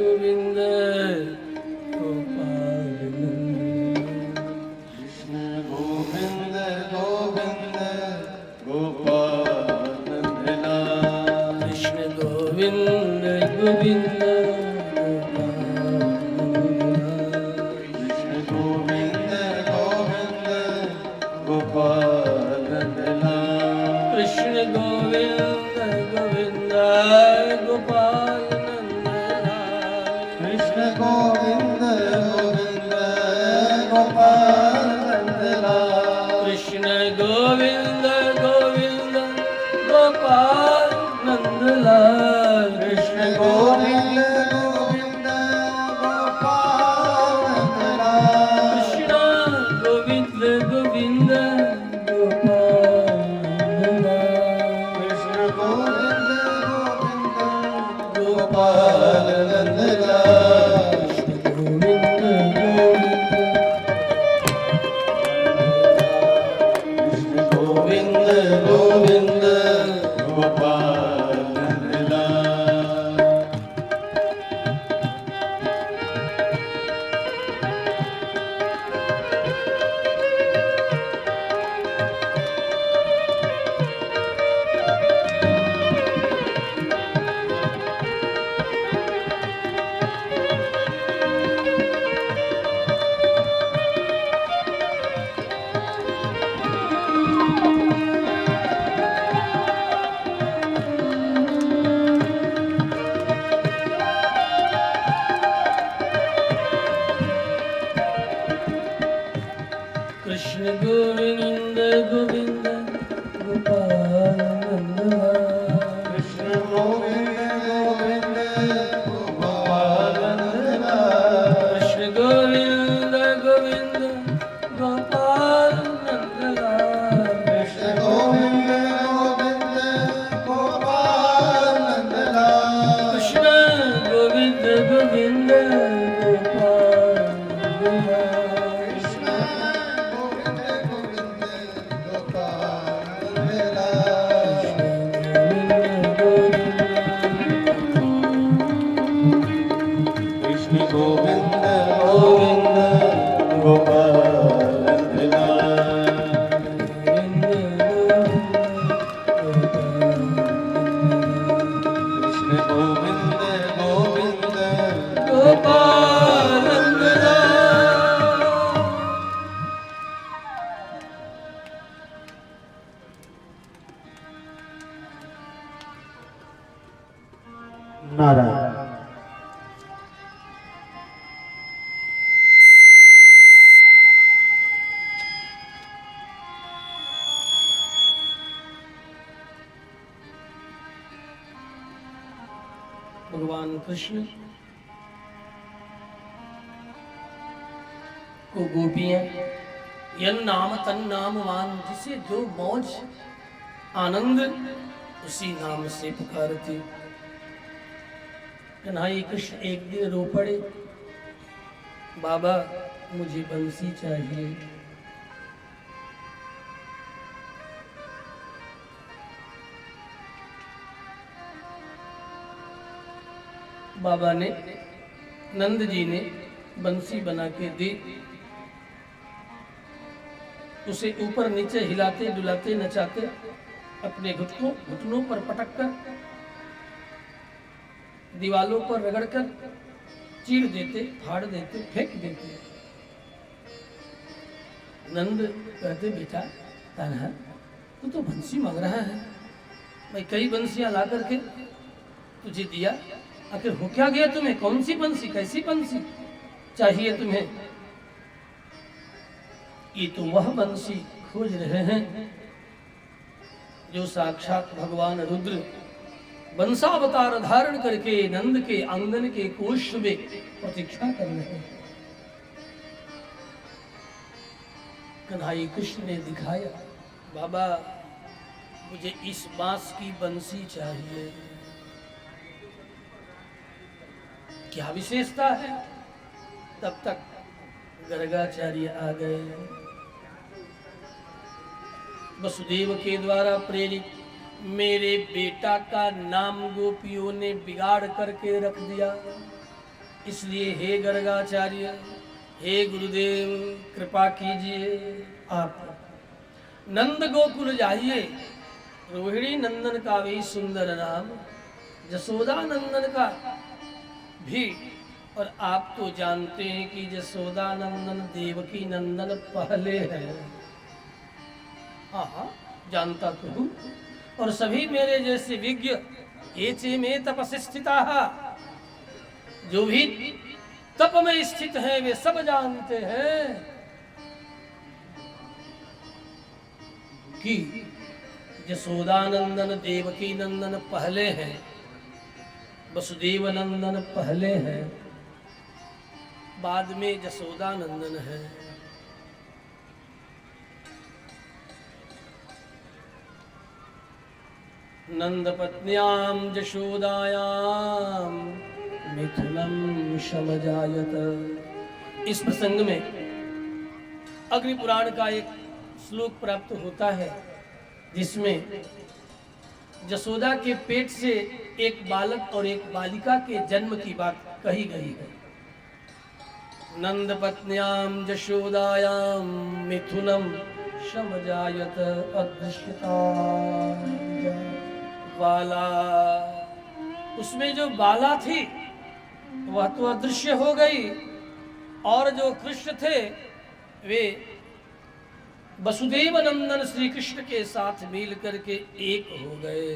गोविंद गोपाल कृष्ण गोविंद गोविंद गोपाल नंदलाल कृष्ण गोविंद गोविंद कृष्ण गोविंद गोविंद गोपाल नंदलाल कृष्ण गोविंद गोविंद गोपाल नंदलाल कृष्ण गोविंद गोविंद गोपाल नंदलाल कृष्ण गोविंद गोविंद गोपाल नंदलाल कृष्ण गोविंद गोविंद गोपाल नंदलाल कृष्ण गोविंद गोविंद गोपाल नंदलाल कृष्ण गोविंद गोविंद गोपाल नंदलाल गोविंद कृष्ण गोविंद गोविंद गोपाल नंदलाल कृष्ण गोविंद गोविंद गोपाल नंदलाल कृष्ण गोविंद गोविंद गोपाल नंदलाल कृष्ण गोविंद गोविंद गोपाल नंदलाल कृष्ण गोविंद गोविंद गोपाल नंदलाल कृष्ण गोविंद गोविंद गोपाल नंदलाल कृष्ण गोविंद गोविंद गोपाल नंदलाल कृष्ण गोविंद गोविंद गोपाल नंदलाल कृष्ण गोविंद गोविंद गोपाल नारायण भगवान कृष्ण को गोपियां यन नाम तन नाम मान, जिसे जो मौज आनंद उसी नाम से पुकारती। कन्हैया कृष्ण एक दिन रो पड़े, बाबा मुझे बंसी चाहिए। बाबा ने, नंद जी ने बंसी बना के दी। उसे ऊपर नीचे हिलाते डुलाते नचाते अपने घुटनों पर पटक कर, दीवालों पर रगड़कर चीर देते, फाड़ देते, फेंक देते। नंद कहते, बेटा कान्हा तू तो बंसी मांग रहा है, मैं कई बंसियां ला करके तुझे दिया, आखिर हो क्या गया तुम्हें? कौन सी बंसी, कैसी बंसी चाहिए तुम्हें? ये तो वह बंसी खोज रहे हैं जो साक्षात भगवान रुद्र बंसावतार धारण करके नंद के आंगन के कोष में प्रतीक्षा कर रहे हैं। कन्हैया कृष्ण ने दिखाया, बाबा मुझे इस बांस की बंसी चाहिए। क्या विशेषता है? तब तक गर्गाचार्य आ गए। वसुदेव के द्वारा प्रेरित मेरे बेटा का नाम गोपियों ने बिगाड़ करके रख दिया। इसलिए हे गर्गाचार्य, हे गुरुदेव, कृपा कीजिए, आप नंद गोकुल जाइए। रोहिणी नंदन का भी सुंदर नाम, जसोदा नंदन का भी। और आप तो जानते हैं कि जसोदा नंदन देवकी नंदन पहले है। हाँ, जानता तो हूँ। और सभी मेरे जैसे विज्ञ ये चे में तपस स्थिता, जो भी तप में स्थित है वे सब जानते हैं कि जसोदानंदन देवकी नंदन पहले हैं, वसुदेव नंदन पहले हैं, बाद में जसोदानंदन है। नंद पत्न्याम जशोदायाम मिथुनम समजायत। इस प्रसंग में अग्नि पुराण का एक श्लोक प्राप्त होता है जिसमें जसोदा के पेट से एक बालक और एक बालिका के जन्म की बात कही गई है। नंद पत्न्याम जशोदायाम मिथुनम समजायत अदृश्यता बाला। उसमें जो बाला थी वह तो अदृश्य हो गई, और जो कृष्ण थे वे वसुदेव नंदन श्री कृष्ण के साथ मिल करके एक हो गए।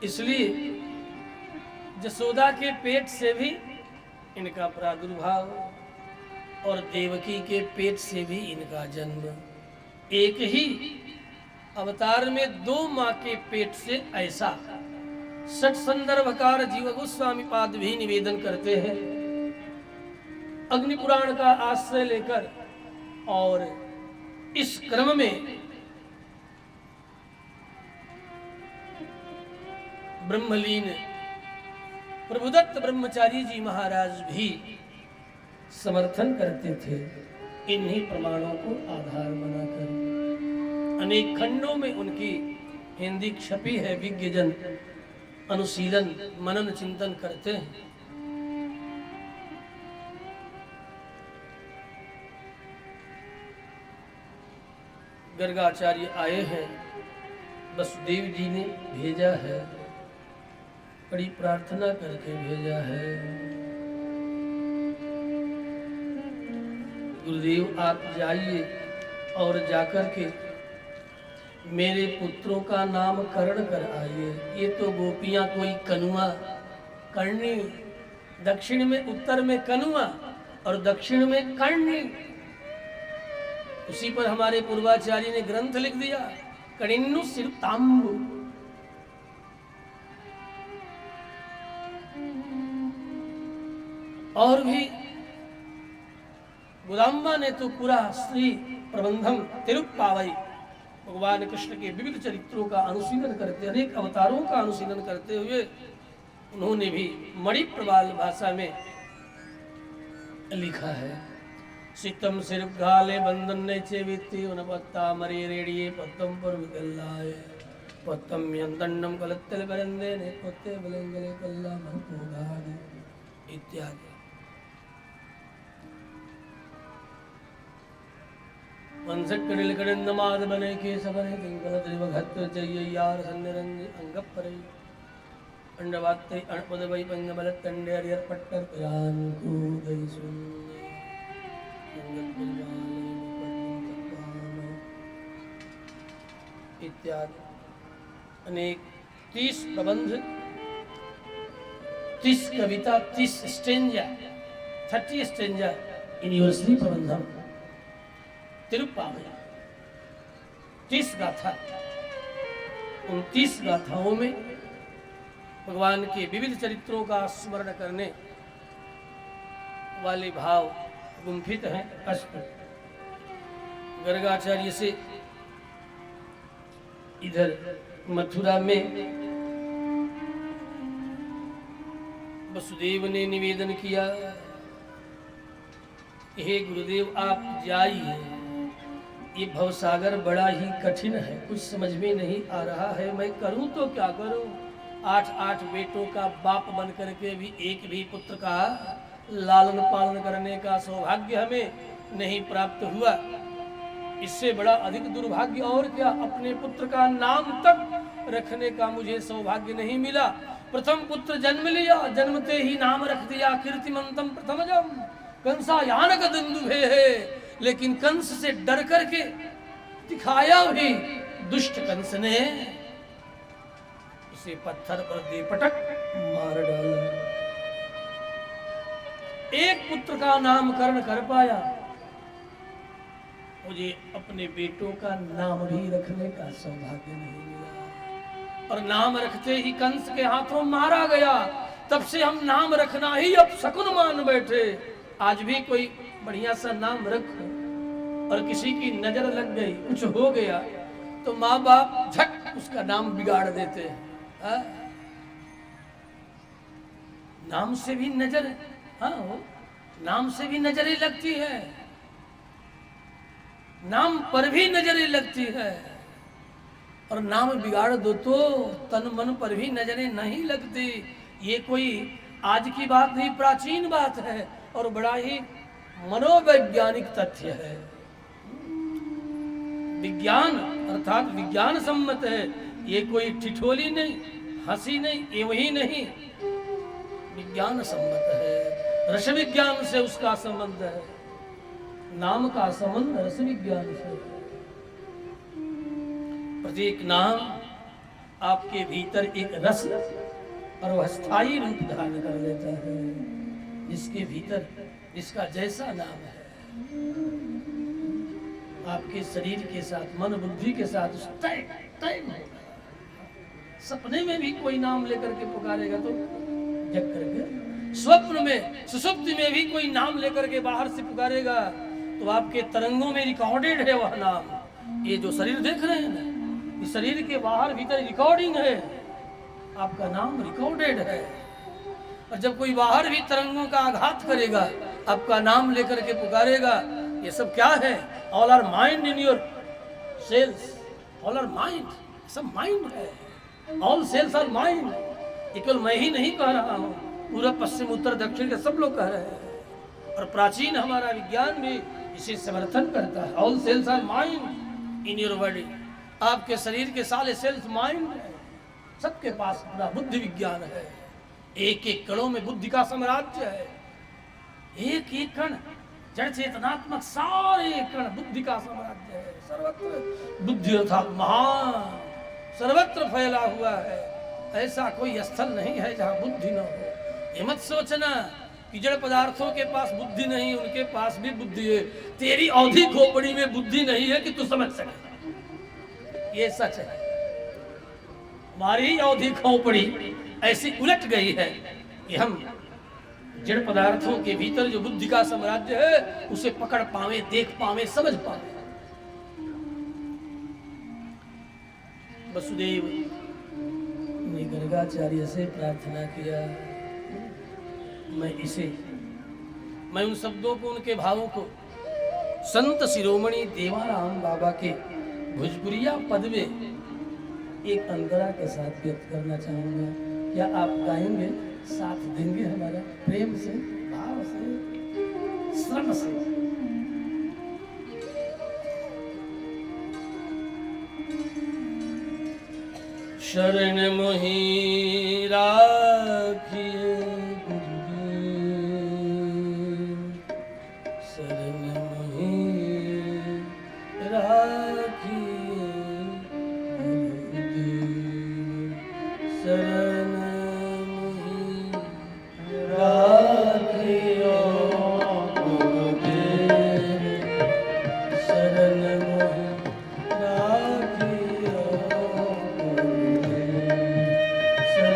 इसलिए जसोदा के पेट से भी इनका प्रादुर्भाव और देवकी के पेट से भी इनका जन्म। एक ही अवतार में दो माँ के पेट से ऐसा सठ संदर्भकार जीव गोस्वामी पाद भी निवेदन करते हैं अग्नि पुराण का आश्रय लेकर। और इस क्रम में ब्रह्मलीन प्रभुदत्त ब्रह्मचारी जी महाराज भी समर्थन करते थे इन्हीं प्रमाणों को आधार बनाकर। अनेक खंडों में उनकी हिंदी छपी है, विज्ञजन अनुशीलन मनन चिंतन करते हैं। गर्गाचार्य आए हैं, वसुदेव जी ने भेजा है, बड़ी प्रार्थना करके भेजा है। गुरुदेव आप जाइए और जाकर के मेरे पुत्रों का नामकरण कर आइए। ये तो गोपियां कोई कनुआ कर्णी, दक्षिण में उत्तर में कनुआ और दक्षिण में कर्णी। उसी पर हमारे पूर्वाचार्य ने ग्रंथ लिख दिया, कणिन्नु सिरतांबु। और भी गुदाम्बा ने तो पूरा श्री प्रबंधम तिरुप्पावई भगवान कृष्ण के विविध चरित्रों का अनुशीलन करते, अनेक अवतारों का अनुशीलन करते हुए उन्होंने भी मणि प्रवाल भाषा में लिखा है। सितम सिर गाले बंधन ने चेविति उन पत्ता मरे रेडिये पत्तम पर विकल्लाए पत्तम यंतन्नम कलत्तल बरंदे ने पत्ते बलंगले कल्ला मन पोगादे इत्यादि। वंशकड़िल कड़िंद माद बने के सबने तिंकल त्रिव घत्व चाहिए यार सन्निरंज अंग परे अंडवात्ते अणपद वै पंग बल तंडे हरियर पट्टर पयान को दई सुन इत्यादि। अनेक 30 प्रबंध, 30 कविता, 30 stanza, 30 stanza in your Shri Prabandham Tiruppavai. 30 गाथा, उन 30 गाथाओं में भगवान के विविध चरित्रों का स्मरण करने वाले भाव गुंफित हैं। अष्ट गर्गाचार्य से इधर मथुरा में वसुदेव ने निवेदन किया, हे गुरुदेव आप जाइए, ये भवसागर बड़ा ही कठिन है, कुछ समझ में नहीं आ रहा है, मैं करूं तो क्या करूं। आठ आठ बेटों का बाप बन करके भी एक भी पुत्र का लालन पालन करने का सौभाग्य हमें नहीं प्राप्त हुआ। इससे बड़ा अधिक दुर्भाग्य और क्या, अपने पुत्र का नाम तक रखने का मुझे सौभाग्य नहीं मिला। प्रथम पुत्र जन्म लिया, जन्मते ही नाम रख दिया कीर्तिमंतम प्रथमजम कंसायानक दुंदुभे है, लेकिन कंस से डर करके दिखाया भी दुष्ट कंस ने उसे पत्थर पर दे पटक मार डाला। एक पुत्र का नामकरण कर पाया, मुझे अपने बेटों का नाम भी रखने का सौभाग्य नहीं मिला। और नाम रखते ही कंस के हाथों मारा गया। तब से हम नाम रखना ही अब शकुन मान बैठे। आज भी कोई बढ़िया सा नाम रख और किसी की नजर लग गई, कुछ हो गया, तो माँ बाप झट उसका नाम बिगाड़ देते हैं। नाम से भी नजर, हाँ, नाम से भी नजरें लगती है, नाम पर भी नजरें लगती है। और नाम बिगाड़ दो तो तन मन पर भी नजरें नहीं लगती। ये कोई आज की बात नहीं, प्राचीन बात है और बड़ा ही मनोवैज्ञानिक तथ्य है। विज्ञान अर्थात विज्ञान सम्मत है, ये कोई ठिठोली नहीं, हंसी नहीं, ये वही नहीं, विज्ञान सम्मत है। रस विज्ञान से उसका संबंध है, नाम का संबंध रस विज्ञान से। प्रत्येक नाम आपके भीतर एक रस और वह स्थायी रूप धारण कर लेता है। जिसके भीतर जिसका जैसा नाम है, आपके शरीर के साथ, मन बुद्धि के साथ उस तय होगा। सपने में भी कोई नाम लेकर के पुकारेगा तो जग करके, स्वप्न में सुसुप्ति में भी कोई नाम लेकर के बाहर से पुकारेगा तो आपके तरंगों में रिकॉर्डेड है वह नाम। ये जो शरीर देख रहे हैं ना, इस शरीर के बाहर भीतर रिकॉर्डिंग है, आपका नाम रिकॉर्डेड है। और जब कोई बाहर भी तरंगों का आघात करेगा, आपका नाम लेकर के पुकारेगा, ये सब क्या है? All are mind in your cells, all are mind, सब माइंड है, ऑल सेल्स आर माइंड। केवल मैं ही नहीं कह रहा हूँ, पूरा पश्चिम उत्तर दक्षिण के सब लोग कह रहे हैं। और प्राचीन हमारा विज्ञान भी इसे समर्थन करता है। All cells are mind in your body, आपके शरीर के सारे सेल्स माइंड है। सबके पास अपना बुद्धि विज्ञान है, एक एक कणों में बुद्धि का साम्राज्य है। एक एक कण जड़ चेतनात्मक, सारे कण बुद्धि का साम्राज्य है। सर्वत्र बुद्धि अर्थात महान सर्वत्र फैला हुआ है। ऐसा कोई स्थल नहीं है जहाँ बुद्धि न हो। ये मत सोचना कि जड़ पदार्थों के पास बुद्धि नहीं, उनके पास भी बुद्धि है। तेरी अवधि खोपड़ी में बुद्धि नहीं है कि तू समझ सके, ये सच है। हमारी अवधि खोपड़ी ऐसी उलट गई है कि हम जड़ पदार्थों के भीतर जो बुद्धि का साम्राज्य है उसे पकड़ पावे, देख पावे, समझ पावे। वसुदेव ने गर्गाचार्य से प्रार्थना किया, मैं उन शब्दों को, उनके भावों को संत शिरोमणि देवाराम बाबा के भोजपुरिया पद में एक अंतरा के साथ व्यक्त करना चाहूंगा। क्या आप गाएंगे, साथ देंगे हमारा, प्रेम से, भाव से, श्रम से? शरण मोहि राखिए गुरुदेव, शरण मोहि राखिए गुरुदेव, शरण मोहि राखिए गुरुदेव, शरण मोहि राखिए गुरुदेव, शरण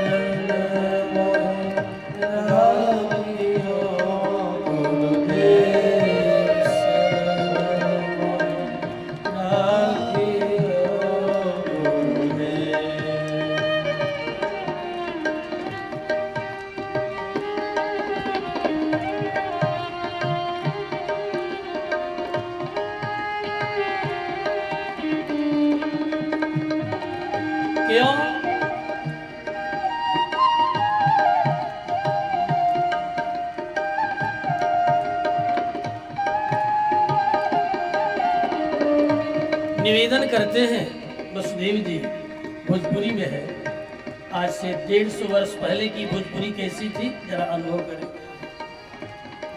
निवेदन करते हैं वसुदेव जी, भोजपुरी में है। आज से 150 वर्ष पहले की भोजपुरी कैसी थी जरा अनुभव करें।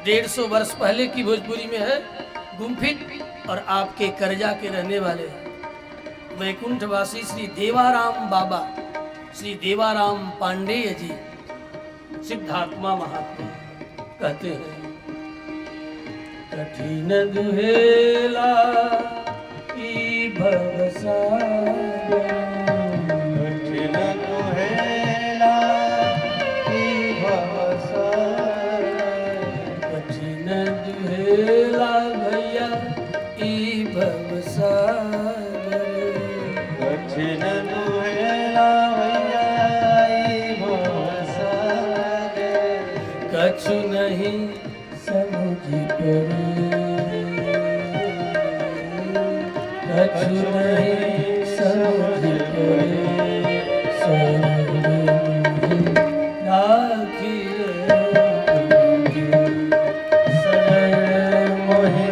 150 वर्ष पहले की भोजपुरी में है गुम्फित और आपके करजा के रहने वाले वैकुंठवासी श्री देवाराम बाबा, श्री देवाराम पांडेय जी, सिद्धात्मा महात्मा कहते हैं, कठिन दुहेला ई भवसागर, कठिन दुहेला ई भवसागर, कठिन दुहेला भैया ई भवसागर, कठिन दुहेला भैया ई भवसागर, कछु नहीं समझ परे, कछु नहीं समझ परे, शरण मोहि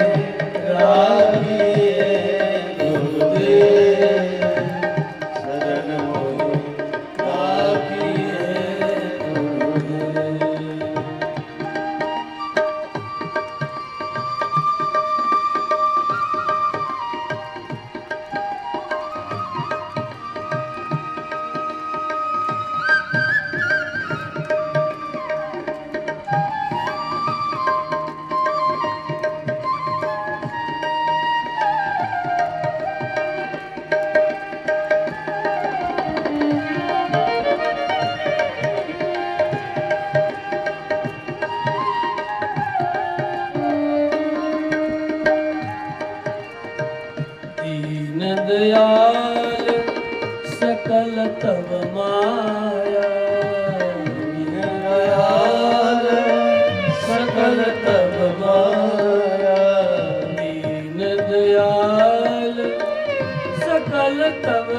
राखिए गुरुदेव, शरण मोहि राखिए गुरुदेव। दीन दयाल सकल तव माया, दीन दयाल सकल तव माया, दीन दयाल सकल तव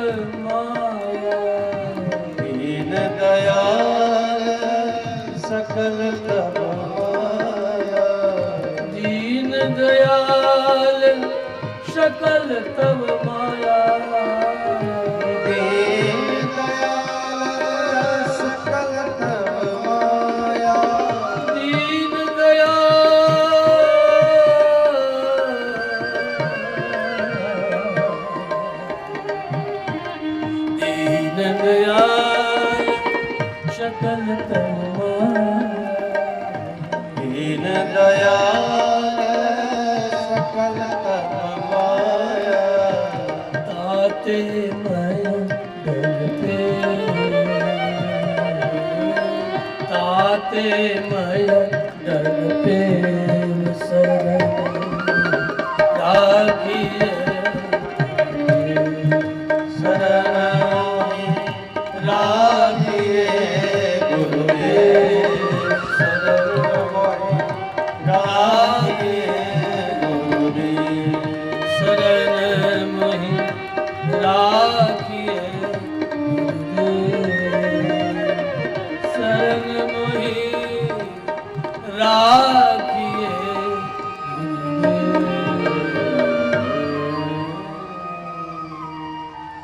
माया, दीन दयाल सकल तव माया, दीन दयाल सकल तव माया, दीन दयाल सकल तव माया, दीन दयाल दीन दयाल सकल तव माया, दीन दयाल सकल तव माया, ताते मैं डर पे, ताते मैं डर पे शरण राखिए, शरण मोहि राखिए गुरुदेव, शरण मोहि राखिए गुरुदेव, शरण मोहि राखिए गुरुदेव, शरण मोहि राखिए गुरुदेव।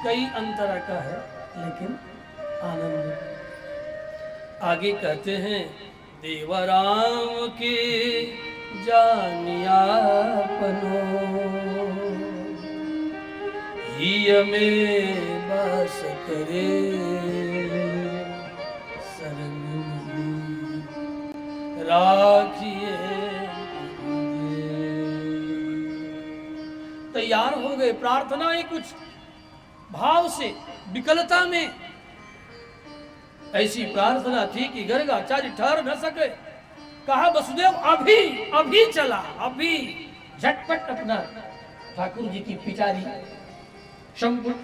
कई अंतरा का है लेकिन आनंद। आगे कहते हैं, देवराम के जानिया पनो, हिय में बास करे, शरण मोहि राखिए गुरुदेव। तैयार हो गए, प्रार्थना है कुछ भाव से, विकलता में ऐसी प्रार्थना थी कि गर्गाचार्य ठहर न सके। कहा वसुदेव अभी अभी चला, अभी झटपट अपना ठाकुर जी की पिटारी संपुट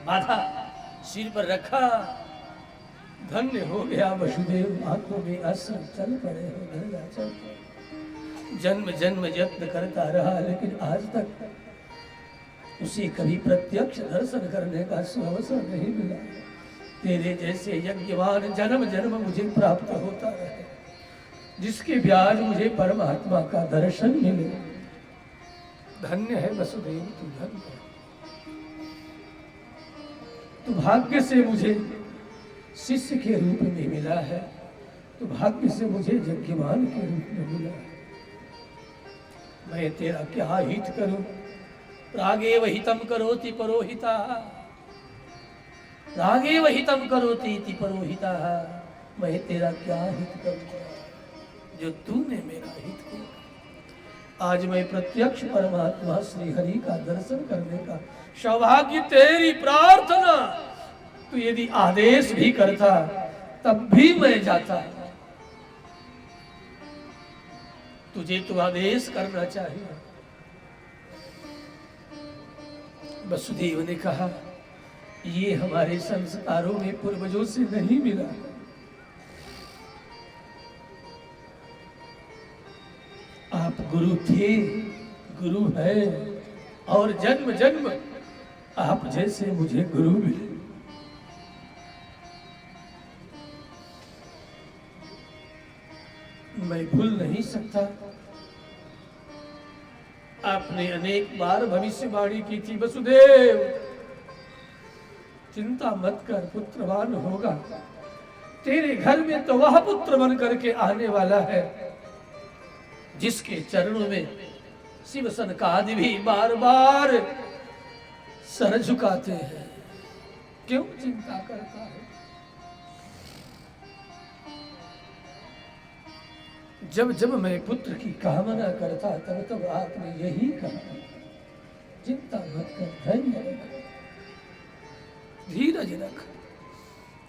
बाधा सिर पर रखा। धन्य हो गया वसुदेव, आंखों में आंसू चल पड़े हो गर्गाचार्य। जन्म जन्म यत्न करता रहा लेकिन आज तक उसे कभी प्रत्यक्ष दर्शन करने का अवसर नहीं मिला। तेरे जैसे यज्ञवान जन्म जन्म मुझे प्राप्त होता रहे, जिसके ब्याज मुझे परमात्मा का दर्शन मिले। धन्य है वसुदेव, तू धन्य है। तो भाग्य से मुझे शिष्य के रूप में मिला है, तो भाग्य से मुझे यज्ञवान के रूप में मिला है। मैं तेरा क्या हित करूं? रागेव हितम करोति परोहिता, रागेव हितम करोति इति परोहिता। मैं तेरा क्या हित करूं जो तूने मेरा हित किया। आज मैं प्रत्यक्ष परमात्मा श्री हरि का दर्शन करने का सौभाग्य, तेरी प्रार्थना तू यदि आदेश भी करता तब भी मैं जाता। तुझे तो आदेश करना चाहिए। वसुदेव ने कहा, ये हमारे संस्कारों में पूर्वजों से नहीं मिला। आप गुरु थे, गुरु है, और जन्म जन्म आप जैसे मुझे गुरु मिले। मैं भूल नहीं सकता। आपने अनेक बार भविष्यवाणी की थी, वसुदेव चिंता मत कर, पुत्रवान होगा। तेरे घर में तो वह पुत्र बन करके आने वाला है जिसके चरणों में शिव सनकादि भी बार बार सर झुकाते हैं। क्यों चिंता करता है? जब जब मैं पुत्र की कामना करता तब तब आपने यही कहा, चिंता मत कर, धैर्य रख, धीरज रख,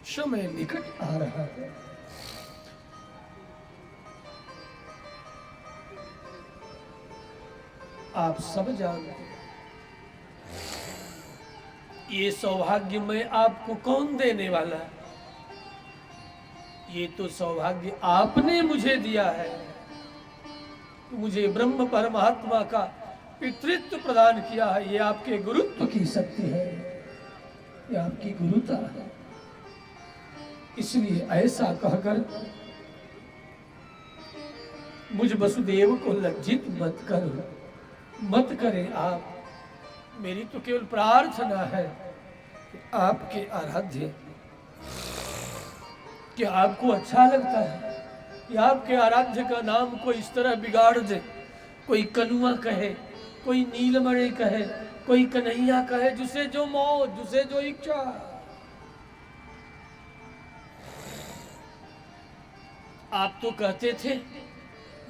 समय निकट आ रहा है। आप सब जानते हैं ये सौभाग्य मैं आपको कौन देने वाला है? ये तो सौभाग्य आपने मुझे दिया है। मुझे ब्रह्म परमात्मा का पितृत्व प्रदान किया है। ये आपके गुरुत्व की शक्ति है, ये आपकी गुरुता है। इसलिए ऐसा कहकर मुझ वसुदेव को लज्जित मत करो, मत करें आप। मेरी तो केवल प्रार्थना है कि आपके आराध्य, क्या आपको अच्छा लगता है कि आपके आराध्य का नाम कोई इस तरह बिगाड़ दे? कोई कनुआ कहे, कोई नीलमणि कहे, कोई कन्हैया कहे, जिसे जो मौज, जिसे जो इच्छा। आप तो कहते थे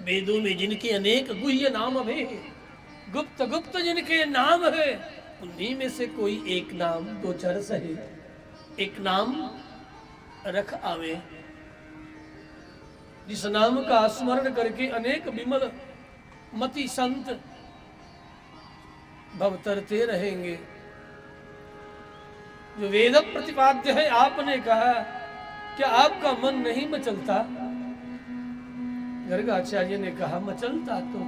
वेदों में जिनके अनेक गुह्य नाम है, गुप्त गुप्त जिनके नाम है, उन्हीं में से कोई एक नाम दो चार सही एक नाम रख आवे, जिस नाम का स्मरण करके अनेक विमल मति संत भवतरते रहेंगे। जो वेद प्रतिपाद्य है, आपने कहा, क्या आपका मन नहीं मचलता? गर्गाचार्य ने कहा, मचलता तो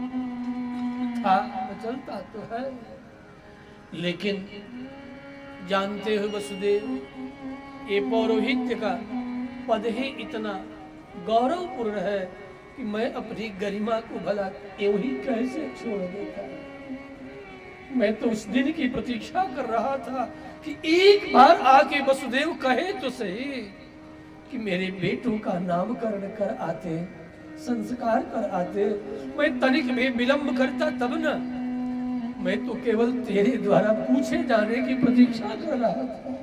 था, मचलता तो है, लेकिन जानते हो वसुदेव, ये पौरोहित्य का पद ही इतना गौरवपूर्ण है कि मैं अपनी गरिमा को भला यूं ही कैसे छोड़ देता। मैं तो उस दिन की प्रतीक्षा कर रहा था कि एक बार आके वसुदेव कहे तो सही कि मेरे बेटों का नामकरण कर आते, संस्कार कर आते। मैं तनिक भी विलंब करता तब न। मैं तो केवल तेरे द्वारा पूछे जाने की प्रतीक्षा कर रहा था।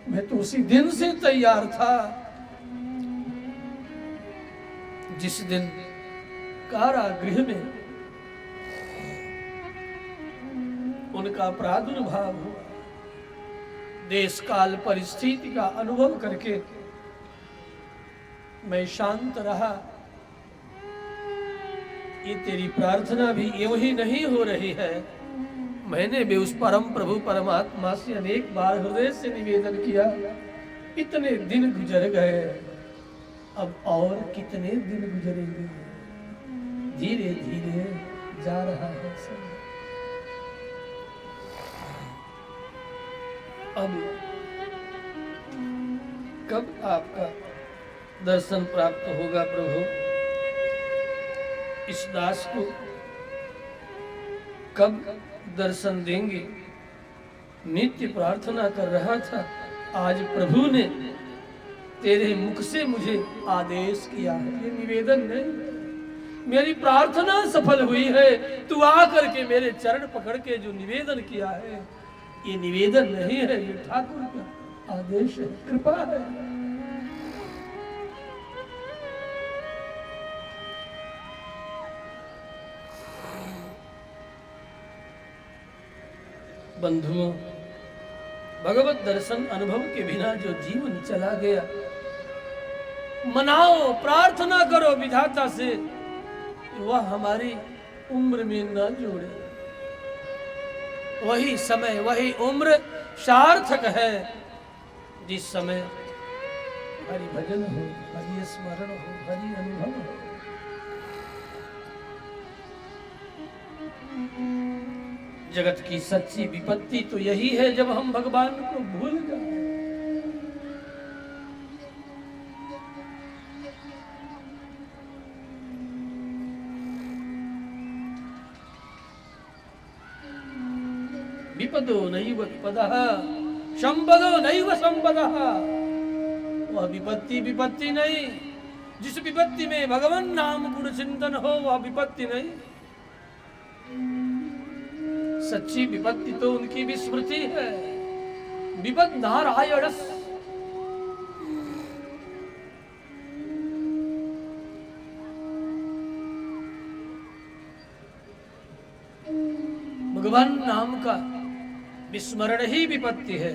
मैं तो उसी दिन से तैयार था जिस दिन कारागृह में उनका प्रादुर्भाव हुआ। देश काल परिस्थिति का अनुभव करके मैं शांत रहा। ये तेरी प्रार्थना भी यूं ही नहीं हो रही है। मैंने भी उस परम प्रभु परमात्मा से अनेक बार हृदय से निवेदन किया, इतने दिन गुजर गए, अब और कितने दिन गुजरेंगे? धीरे धीरे जा रहा है समय। अब कब आपका दर्शन प्राप्त होगा प्रभु? इस दास को कब दर्शन देंगे? नित्य प्रार्थना कर रहा था, आज प्रभु ने तेरे मुख से मुझे आदेश किया है। ये निवेदन नहीं, मेरी प्रार्थना सफल हुई है। तू आकर के मेरे चरण पकड़ के जो निवेदन किया है, ये निवेदन नहीं है, ये ठाकुर का आदेश है, कृपा है। बंधुओं, भगवत दर्शन अनुभव के बिना जो जीवन चला गया, मनाओ, प्रार्थना करो विधाता से वह हमारी उम्र में न जोड़े। वही समय, वही उम्र सार्थक है जिस समय हरि भजन हो, हरि स्मरण हो, हरि अनुभव हो। जगत की सच्ची विपत्ति तो यही है जब हम भगवान को भूल जाए। विपदो नैव विपदः, संपदो नैव संपदः। वह विपत्ति विपत्ति नहीं, जिस विपत्ति में भगवान नाम गुण चिंतन हो वह विपत्ति नहीं। सच्ची विपत्ति तो उनकी विस्मृति है। विपद नारायण, भगवान नाम का विस्मरण ही विपत्ति है।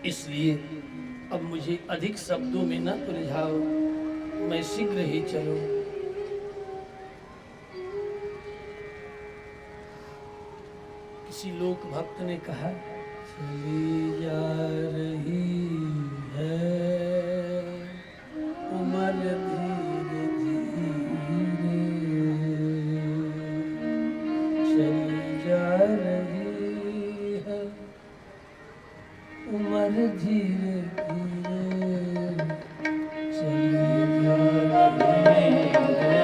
इसलिए अब मुझे अधिक शब्दों में न उलझाओ, मैं शीघ्र ही चलूं। किसी लोक भक्त ने कहा, चली जा रही है उम्र धीरे धीरे, चली जा रही है उम्र धीरे धीरे, चली जा रही है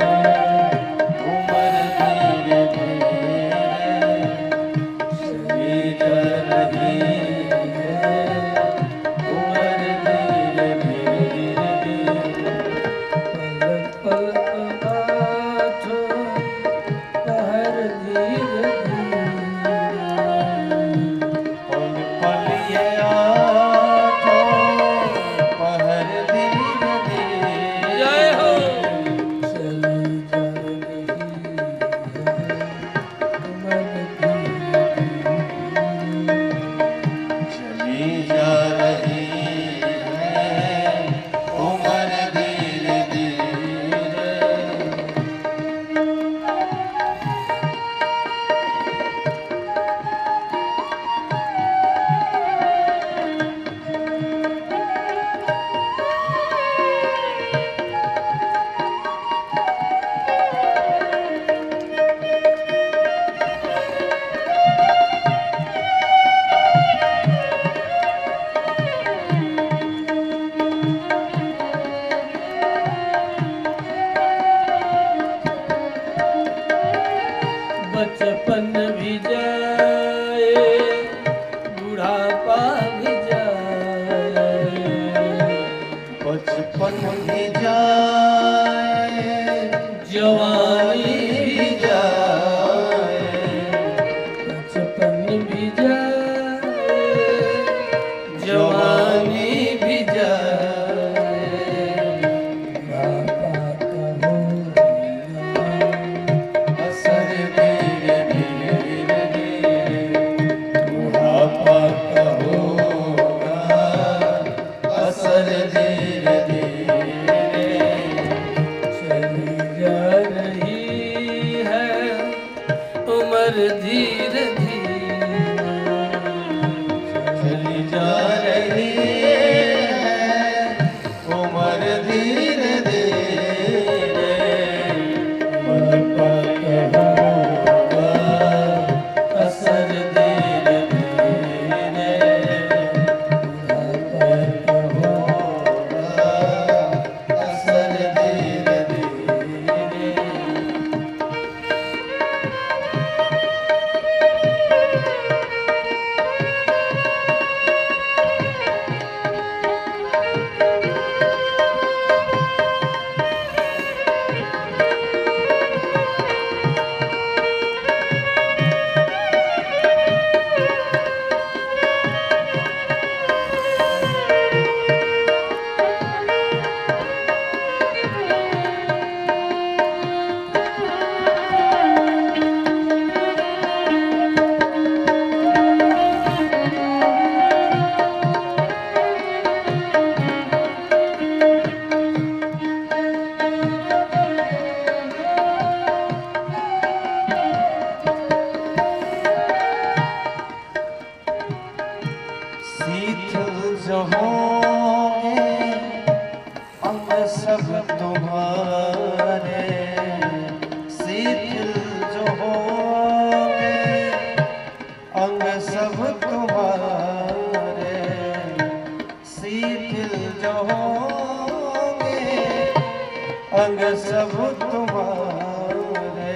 उम्र धीरे धीरे, चली जा रही है उम्र धीरे धीरे। पलक पलक आँखों पहर धीरे धीरे, पल पल ये आँखों पहर धीरे धीरे। जय हो। चली जा रही है उम्र धीरे धीरे, चली जा रही है उम्र धीरे धीरे। बचपन भी जाए, बुढ़ापा भी जाए, बचपन भी जाए जवानी भी जाए, बचपन भी जाए, जवानी भी जाए, बुढ़ापा का होगा असर धीरे धीरे धीरे, बुढ़ापा का होगा असर धीरे धीरे। चली जा रही है उम्र धीरे धीरे, चली जा रही अंग सब तुम्हारे,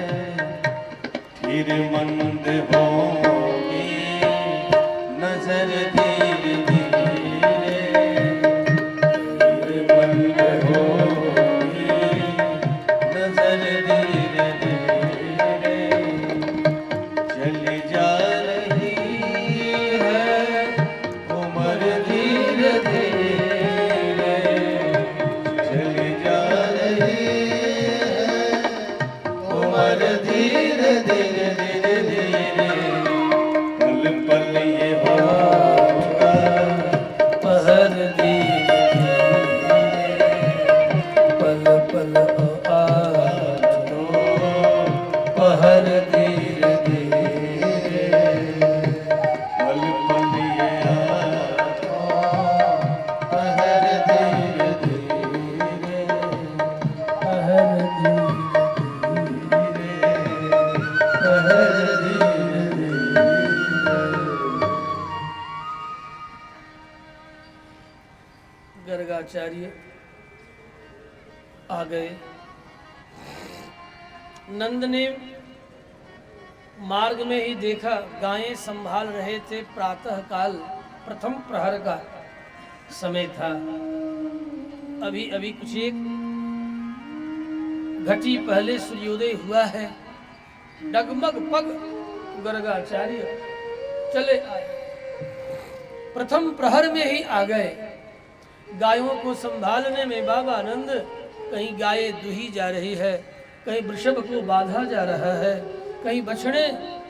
फिर मंद होगी नजर धीरे धीरे, फिर मंद होगी नजर धीरे धीरे, चली जा रही है उम्र धीरे धीरे, चली जा रही है उम्र धीरे धीरे धीरे धीरे, पल पल ये होगा पहर धीरे धीरे, पल पल आज तो पहर धीरे धीरे, पल पल ये आता पहर धीरे धीरे, पहर धीरे पहर धीरे धीरे। गर्गाचार्य आ गए। नंद ने मार्ग में ही देखा, गायें संभाल रहे थे। प्रातः काल प्रथम प्रहर का समय था। अभी अभी कुछ एक घटी पहले सूर्योदय हुआ है। डगमग पग गर्गाचार्य चले आए, प्रथम प्रहर में ही आ गए। गायों को संभालने में बाबा आनंद, कहीं गाय दुही जा रही है, कहीं वृषभ को बांधा जा रहा है, कहीं बछड़े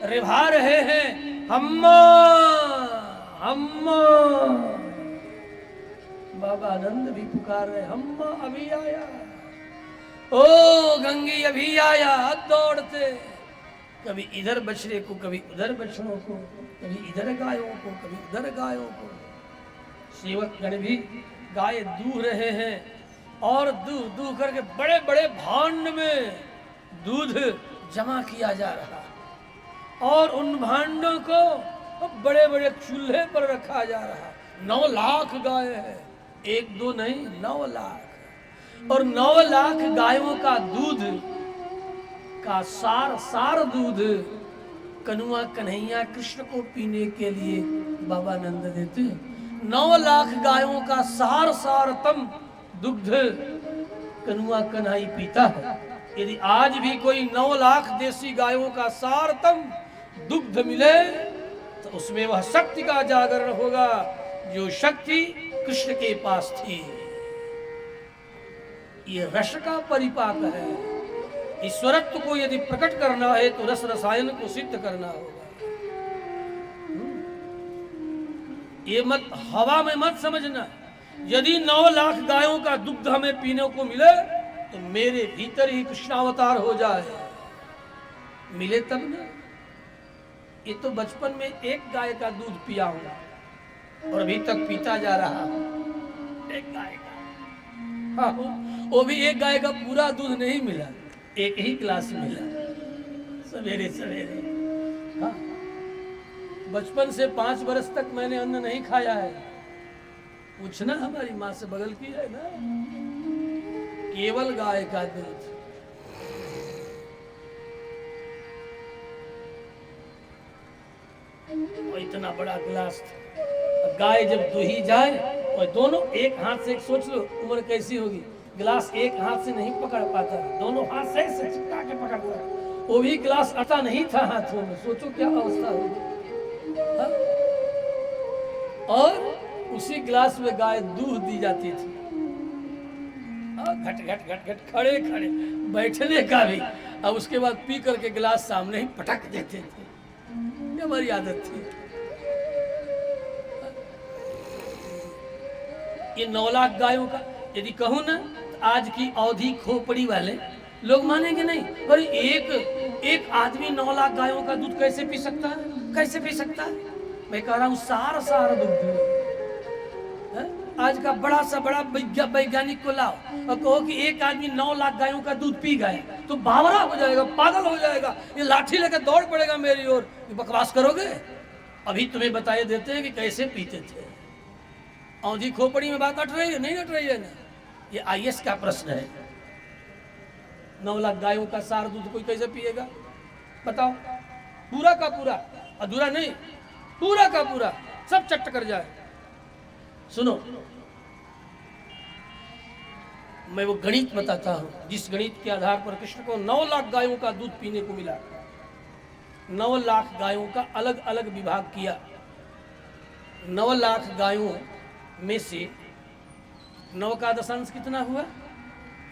रिभा रहे हैं, हम्मा हम्मा। बाबा आनंद भी पुकार रहे, हम्मा अभी आया, ओ गंगी अभी आया। दौड़ते, कभी इधर बछड़े को, कभी उधर बछड़ों को, कभी इधर गायों को, कभी उधर गायों को। सेवक गण भी गाय दूह रहे हैं और दूह दूह करके बड़े बड़े भांड में दूध जमा किया जा रहा है और उन भांडों को बड़े बड़े चूल्हे पर रखा जा रहा है। 9 लाख गाय है, एक दो नहीं, 9 लाख। और 9 लाख गायों का दूध का सार दूध कनुआ कन्हैया कृष्ण को पीने के लिए बाबा नंद देते। 9 लाख गायों का सारतम दुग्ध कनुआ कन्हई पीता है। यदि आज भी कोई 9 लाख देसी गायों का सारतम दुग्ध मिले तो उसमें वह शक्ति का जागरण होगा, जो शक्ति कृष्ण के पास थी। ये रस का परिपाक है। ईश्वरत्व को यदि प्रकट करना है तो रस रसायन को सिद्ध करना होगा। ये मत हवा में मत समझना। यदि 9 लाख गायों का दुग्ध हमें पीने को मिले तो मेरे भीतर ही कृष्णावतार हो जाए। मिले तब ना। ये तो बचपन में एक गाय का दूध पिया हूं और अभी तक पीता जा रहा हूं। एक गाय का, हाँ, वो भी एक गाय का पूरा दूध नहीं मिला, एक ही गिलास मिला सवेरे सवेरे। हाँ, बचपन से 5 बरस तक मैंने अन्न नहीं खाया है। पूछना हमारी माँ से बगल की है ना, केवल गाय का दूध। और इतना बड़ा गिलास था। गाय जब दुही जाए और दोनों एक हाथ से, सोच लो उम्र कैसी होगी, गिलास एक हाथ से नहीं पकड़ पाता, दोनों हाथ से चिपका के पकड़ता। वो भी गिलास आता नहीं था हाथों में। सोचो क्या अवस्था होगी। और उसी गिलास में गाय दूध दी जाती थी। घट घट घट घट, खड़े खड़े, बैठने का भी। अब उसके बाद पी करके गिलास सामने ही पटक देते थे। ये हमारी आदत थी। ये 9 लाख गायों का यदि कहूं ना, तो आज की अवधि खोपड़ी वाले लोग मानेंगे नहीं। पर एक आदमी 9 लाख गायों का दूध कैसे पी सकता है? कैसे पी सकता है? मैं कह रहा हूं सार दुग्ध। आज का बड़ा सा बड़ा वैज्ञानिक को लाओ और कहो कि एक आदमी 9 लाख गायों का दूध पी गए तो बावरा हो जाएगा, पागल हो जाएगा, ये लाठी लेकर दौड़ पड़ेगा मेरी ओर। बकवास करोगे? अभी तुम्हें बताए देते हैं कि कैसे पीते थे। औंधी खोपड़ी में बात अट रही है, नहीं अट रही है ना? ये IAS का प्रश्न है। 9 लाख गायों का सार दूध कोई कैसे पिएगा? बताओ। पूरा का पूरा, अधूरा नहीं, पूरा का पूरा सब चट कर जाए। सुनो, मैं वो गणित बताता हूं जिस गणित के आधार पर कृष्ण को 9 लाख गायों का दूध पीने को मिला। 9 लाख गायों का अलग अलग विभाग किया। 9 लाख गायों में से 9 का दशांश कितना हुआ?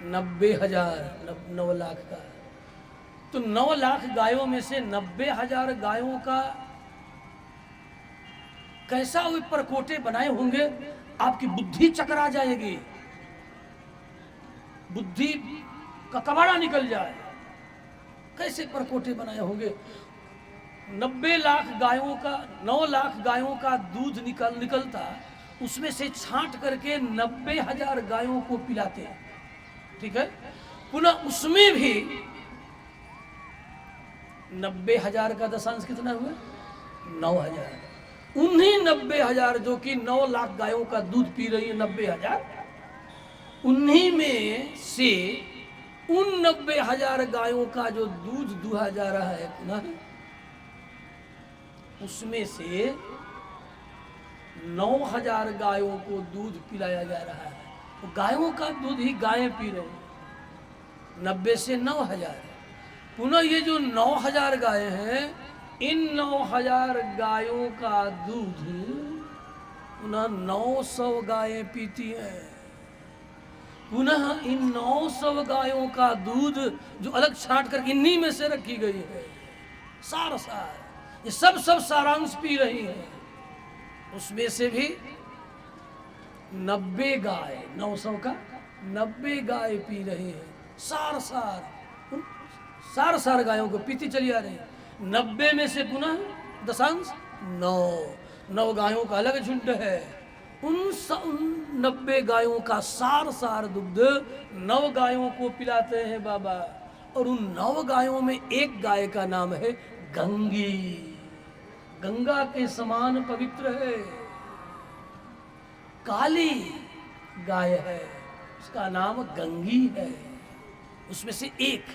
90,000। 9 लाख का तो 9 लाख गायों में से 90,000 गायों का कैसा वे परकोटे बनाए होंगे, आपकी बुद्धि चकरा जाएगी, बुद्धि का कबाड़ा निकल जाए। कैसे परकोटे बनाए होंगे? 90 लाख गायों का, 9 लाख गायों का दूध निकलता, उसमें से छांट करके 90,000 गायों को पिलाते हैं। ठीक है, पुनः उसमें भी 90,000 का दशांश कितना हुआ? 9,000। उन्हीं 90,000 जो कि 9 लाख गायों का दूध पी रही है, 90,000, उन्हीं में से उन 90,000 गायों का जो दूध दुहा जा रहा है पुनः, उसमें से 9,000 गायों को दूध पिलाया जा रहा है। तो गायों का दूध ही गायें पी रही हैं। 90 से 9,000, पुनः ये जो 9,000 गायें हैं, इन 9,000 गायों का दूध पुनः 900 गायें पीती हैं। पुनः इन 900 गायों का दूध जो अलग छांट कर इन्हीं में से रखी गई है, सार ये सब सारांश पी रही है। उसमें से भी 90 गाय, 900 का 90 गाय पी रही है, सार गायों को पीती चली आ रही है। 90 में से पुनः दशांश 9 गायों का अलग झुंड है। उन 90 गायों का सार दुग्ध 9 गायों को पिलाते हैं बाबा। और उन 9 गायों में एक गाय का नाम है गंगी, गंगा के समान पवित्र है, काली गाय है, उसका नाम गंगी है। उसमें से एक,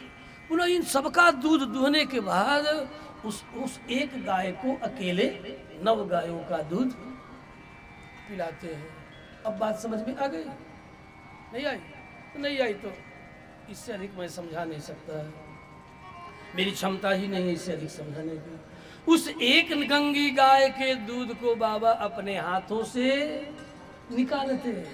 पुनः इन सबका दूध दुहने के बाद उस एक गाय को अकेले 9 गायों का दूध पिलाते हैं। अब बात समझ में आ गई? नहीं आई? तो नहीं आई तो इससे अधिक मैं समझा नहीं सकता, मेरी क्षमता ही नहीं है इससे अधिक समझाने की। उस एक गंगी गाय के दूध को बाबा अपने हाथों से निकालते,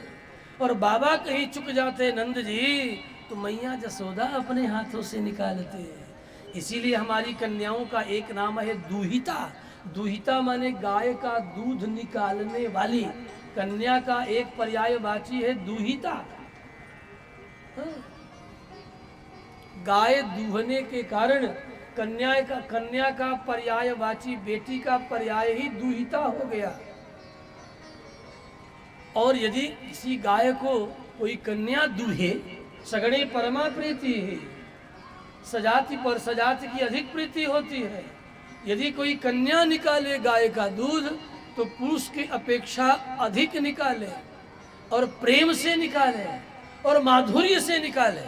और बाबा कहीं चुक जाते नंद जी तो मैया जसोदा अपने हाथों से निकालते। इसीलिए हमारी कन्याओं का एक नाम है दूहिता। दूहिता माने गाय का दूध निकालने वाली। कन्या का एक पर्यायवाची है दूहिता। गाय दूहने के कारण कन्या का पर्यायवाची बेटी का पर्याय ही दूहिता हो गया। और यदि किसी गाय को कोई कन्या दूहे, सगणे परमा प्रीति है, सजाति पर सजाति की अधिक प्रीति होती है। यदि कोई कन्या निकाले गाय का दूध तो पुरुष की अपेक्षा अधिक निकाले, और प्रेम से निकाले, और माधुर्य से निकाले।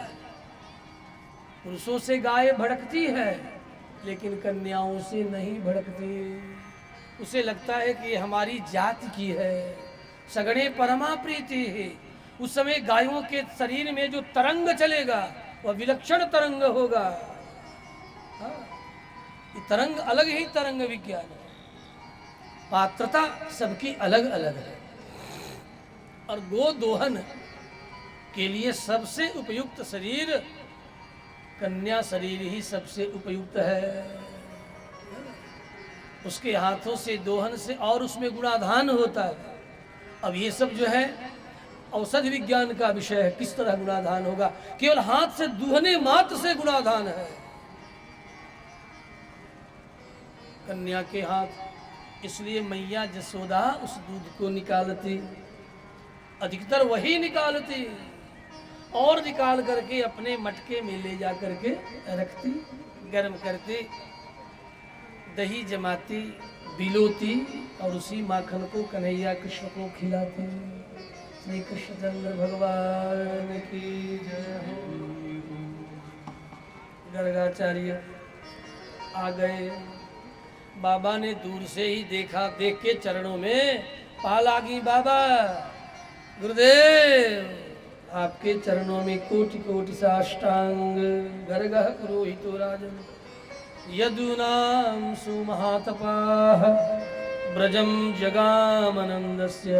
पुरुषों से गाय भड़कती है लेकिन कन्याओं से नहीं भड़कती। उसे लगता है कि हमारी जाति की है, सगणे परमा प्रीति है। उस समय गायों के शरीर में जो तरंग चलेगा वह विलक्षण तरंग होगा। ये तरंग अलग ही तरंग विज्ञान है। पात्रता सबकी अलग अलग है। और गो दोहन के लिए सबसे उपयुक्त शरीर कन्या शरीर ही सबसे उपयुक्त है। उसके हाथों से दोहन से और उसमें गुणाधान होता है। अब ये सब जो है औषधि विज्ञान का विषय है, किस तरह गुणाधान होगा। केवल हाथ से दूहने मात्र से गुणाधान है कन्या के हाथ। इसलिए मैया जसोदा उस दूध को निकालती, अधिकतर वही निकालती, और निकाल करके अपने मटके में ले जा करके रखती, गर्म करती, दही जमाती, बिलोती, और उसी माखन को कन्हैया कृष्ण को खिलाती। श्री कृष्णचंद्र भगवान की जय हो। गर्गाचार्य आ गए। बाबा ने दूर से ही देखा, देख के चरणों में पा लागी। बाबा गुरुदेव आपके चरणों में कोटि कोटि साष्टांग। गर्गः पुरोहितो राजन यदूनां सुमहातपाः ब्रजं जगामनन्दस्य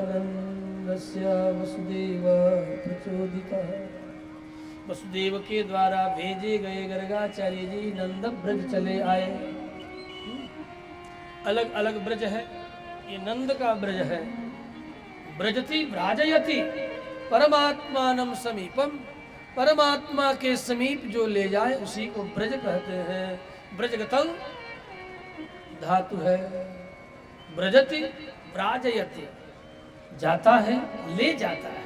नन्दस्य वसुदेव प्रचोदितः। वसुदेव के द्वारा भेजे गए गर्गाचार्य जी नंद ब्रज चले आए। अलग अलग ब्रज है, ये नंद का ब्रज है। ब्रजति व्राजयति परमात्मानं समीपम, परमात्मा के समीप जो ले जाए उसी को ब्रज कहते हैं। ब्रजगतं धातु है। ब्रजति व्राजयति, जाता है, ले जाता है,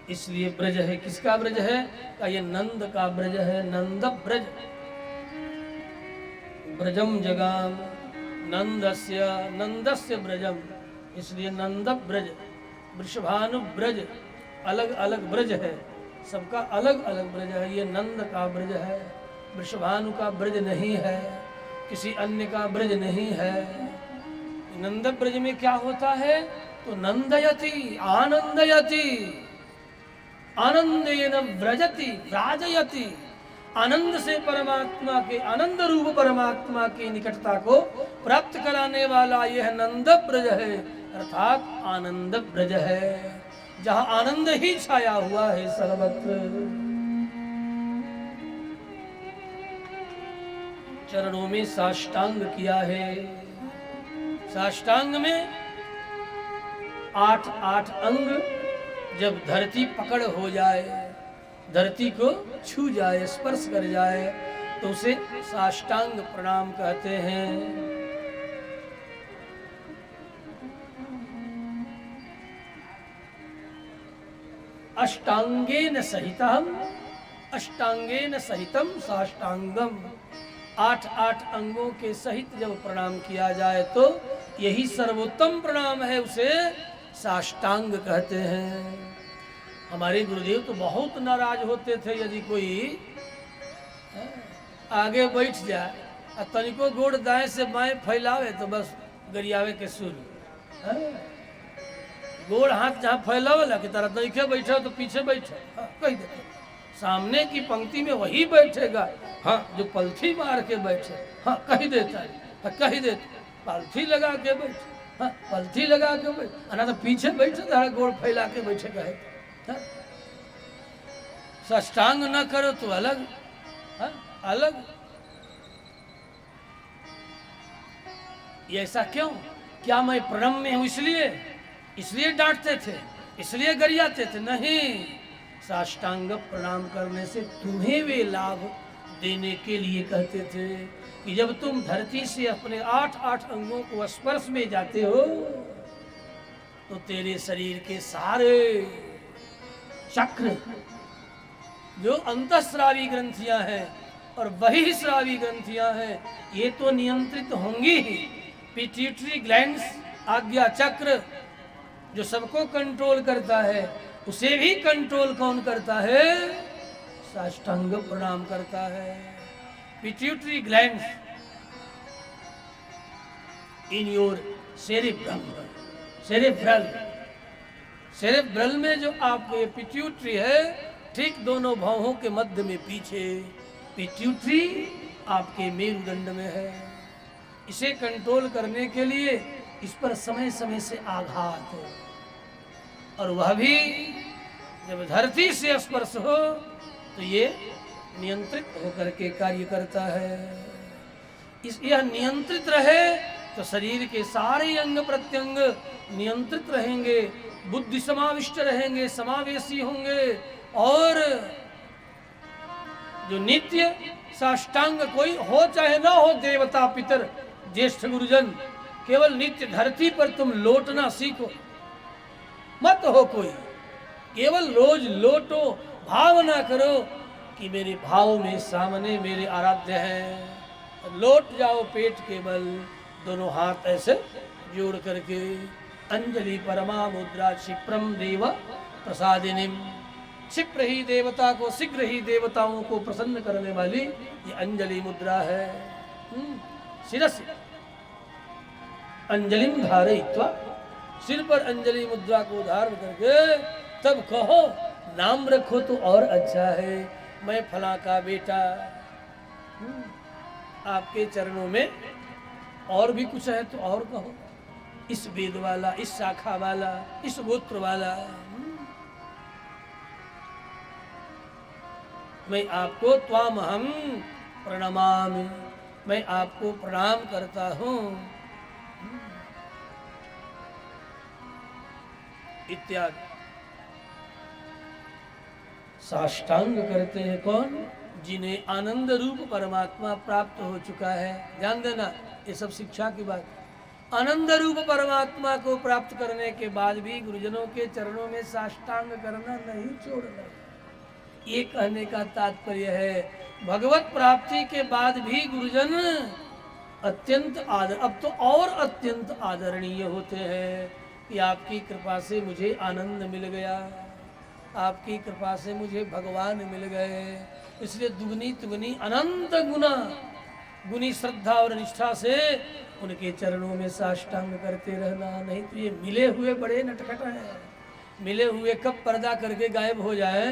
इसलिए ब्रज है। किसका ब्रज है? का ये नंद का ब्रज है, नंद ब्रज। ब्रजम जगाम नंदस्य, नंदस्य ब्रजम, इसलिए नंद ब्रज। वृषभानु ब्रज, अलग अलग ब्रज है, सबका अलग अलग ब्रज है। ये नंद का ब्रज है, वृषभानु का ब्रज नहीं है, किसी अन्य का ब्रज नहीं है। नंद ब्रज में क्या होता है? तो नंदयति, आनंदयति, आनंदेन व्रजति व्राजयति। आनंद से परमात्मा के, आनंद रूप परमात्मा की निकटता को प्राप्त कराने वाला यह नंद ब्रज है, अर्थात आनंद ब्रज है, जहाँ आनंद ही छाया हुआ है सर्वत्र। चरणों में साष्टांग किया है। साष्टांग में 8 अंग, जब धरती पकड़ हो जाए, धरती को छू जाए, स्पर्श कर जाए, तो उसे साष्टांग प्रणाम कहते हैं। अष्टांगेन सहितम, अष्टांगेन सहितम साष्टांगम। 8 अंगों के सहित जब प्रणाम किया जाए तो यही सर्वोत्तम प्रणाम है, उसे साष्टांग कहते हैं। हमारे गुरुदेव तो बहुत नाराज होते थे यदि कोई आगे बैठ जाए और तनिको गोड़ दाएं से बाएं फैलावे तो बस गरियावे के शुरू। गोड़ हाथ जहाँ फैलावे कि तरह तरीके बैठे तो पीछे बैठे, कह देते सामने की पंक्ति में वही बैठेगा, हाँ जो पलथी मार के बैठे, हाँ कह देता है, हाँ कह देता, पलथी लगा के बैठे, हाँ पलथी लगा के बैठे, ना तो पीछे बैठे तो गोड़ फैला के बैठेगा है। साष्टांग न करो तो अलग, हा? अलग। ये ऐसा क्यों? क्या मैं प्रणम में हूं इसलिए डांटते थे, इसलिए गरियाते थे? नहीं, साष्टांग प्रणाम करने से तुम्हें वे लाभ देने के लिए कहते थे कि जब तुम धरती से अपने 8 अंगों को स्पर्श में जाते हो तो तेरे शरीर के सारे चक्र, जो अंतःस्रावी ग्रंथियां हैं और बहिःस्रावी ग्रंथियां हैं, ये तो नियंत्रित होंगी ही। पिट्यूटरी ग्लैंड्स, आज्ञा चक्र, जो सबको कंट्रोल करता है, उसे भी कंट्रोल कौन करता है? साष्टांग प्रणाम करता है। Pituitary glands in your cerebrum, cerebral में जो आपके पिट्यूटरी है, ठीक दोनों भौहों के मध्य में पीछे पिट्यूटरी आपके मेरुदंड में है। इसे कंट्रोल करने के लिए इस पर समय समय से आघात हो, और वह भी जब धरती से स्पर्श हो तो ये नियंत्रित होकर के कार्य करता है। यह नियंत्रित रहे तो शरीर के सारे अंग प्रत्यंग नियंत्रित रहेंगे, बुद्धि समाविष्ट रहेंगे, समावेशी होंगे, और जो नित्य साष्टांग कोई हो चाहे ना हो, देवता पितर ज्येष्ठ गुरुजन, केवल नित्य धरती पर तुम लौटना सीखो, मत हो कोई, केवल रोज लौटो, भावना करो कि मेरे भाव में सामने मेरे आराध्य हैं। लौट जाओ पेट के बल, दोनों हाथ ऐसे जोड़ करके। अंजलि परमा मुद्रा क्षिप्रम देव प्रसादिनीम, क्षिप्र ही देवता को, शीघ्र ही देवताओं को प्रसन्न करने वाली ये अंजलि मुद्रा है। शिरस्य अंजलिम धारयित्वा, सिर पर अंजलि मुद्रा को धारण करके तब कहो नाम रखो तो और अच्छा है, मैं फला का बेटा। आपके चरणों में और भी कुछ है तो और कहो, इस वेद वाला, इस शाखा वाला, इस गोत्र वाला। मैं आपको त्वामहं प्रणमामि, मैं आपको प्रणाम करता हूँ इत्यादि। साष्टांग करते हैं कौन? जिन्हें आनंद रूप परमात्मा प्राप्त हो चुका है। ध्यान देना, ये सब शिक्षा की बात। आनंद रूप परमात्मा को प्राप्त करने के बाद भी गुरुजनों के चरणों में साष्टांग करना नहीं छोड़ना। ये कहने का तात्पर्य है भगवत प्राप्ति के बाद भी गुरुजन अत्यंत आदर, अब तो और अत्यंत आदरणीय होते हैं कि आपकी कृपा से मुझे आनंद मिल गया, आपकी कृपा से मुझे भगवान मिल गए। इसलिए दुगनी तुगनी अनंत गुना गुनी श्रद्धा और निष्ठा से उनके चरणों में साष्टांग करते रहना। नहीं तो ये मिले हुए बड़े नटखट हैं, मिले हुए कब पर्दा करके गायब हो जाए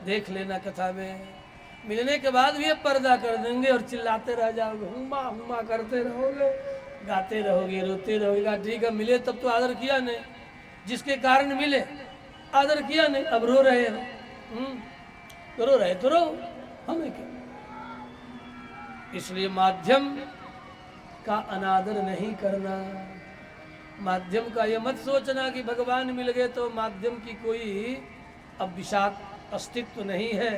देख लेना कथा में। मिलने के बाद भी अब पर्दा कर देंगे और चिल्लाते रह जाओगे, हुमा हुमा करते रहोगे, गाते रहोगे, रोते रहोगे। ठीक है, मिले तब तो आदर किया नहीं, जिसके कारण मिले आदर किया नहीं, अब रो रहे हो। तो रो रहे तो रो, हमें क्या। इसलिए माध्यम का अनादर नहीं करना। माध्यम का ये मत सोचना कि भगवान मिल गए तो माध्यम की कोई अब विषाक्त अस्तित्व नहीं है,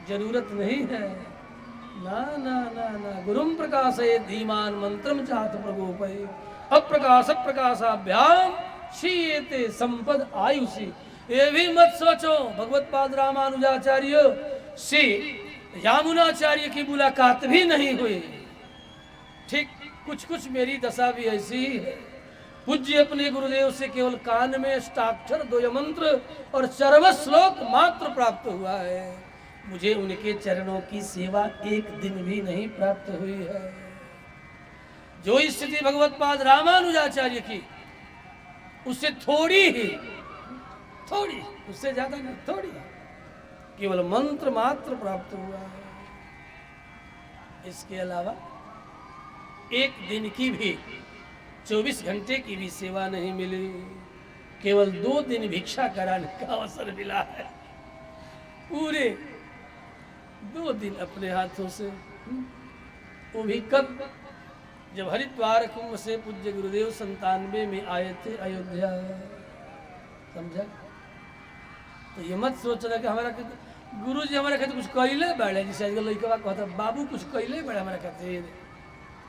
जरूरत नहीं है। ना ना ना ना, गुरुम प्रकाशये धीमान मंत्रम चात प्रगोपये अप्रकाश प्रकाशाभ्याम शीयते संपद आयुषी। ये भी मत सोचो भगवत पाद रामानुजाचार्य से यामुनाचार्य की मुलाकात भी नहीं हुई। ठीक कुछ कुछ मेरी दशा भी ऐसी ही है। पूज्य अपने गुरुदेव से केवल कान में अष्टाक्षर द्वय मंत्र और चरम श्लोक मात्र प्राप्त हुआ है। मुझे उनके चरणों की सेवा एक दिन भी नहीं प्राप्त हुई है। जो स्थिति भगवत पाद रामानुजाचार्य की उससे थोड़ी ही, थोड़ी, उससे ज्यादा नहीं, थोड़ी, केवल मंत्र मात्र प्राप्त हुआ है। इसके अलावा एक दिन की भी, 24 घंटे की भी सेवा नहीं मिली। केवल 2 दिन भिक्षा कराने का अवसर मिला है। पूरे 2 दिन अपने हाथों से, वो भी कब? जब हरिद्वार कुंभ से पूज्य गुरुदेव 97 में आए थे अयोध्या। समझा? तो ये मत सोचना कि हमारा गुरु जी हमारे कहते कुछ कैले बड़े, जैसे आजकल लड़का कहता बाबू कुछ कैले बड़े, हमारे कहते